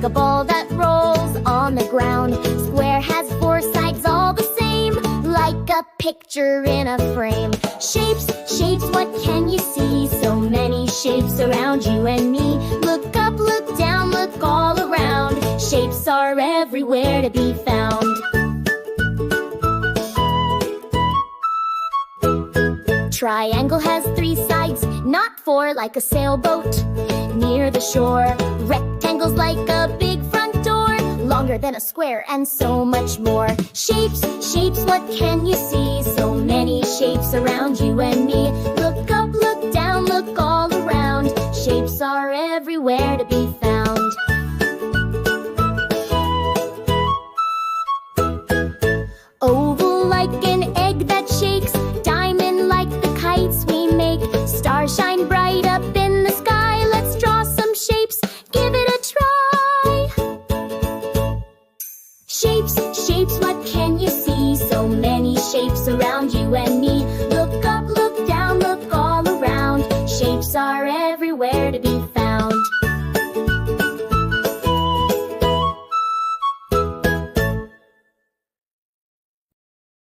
like a ball that rolls on the ground. Square has four sides all the same, like a picture in a frame. Shapes, shapes, what can you see? So many shapes around you and me. Look up, look down, look all around. Shapes are everywhere to be found. Triangle has three sides, not four, like a sailboat near the shore. Rectangles like a big front door, longer than a square, and so much more. Shapes, shapes, what can you see? So many shapes around you and me. Look up, look down, look all around. Shapes are everywhere to be found. Oval like an egg that shakes, diamond like the kites we make. Stars shine bright up in the sky. Let's draw some shapes, give it a try. Shapes, shapes, what can you see? So many shapes around you and me.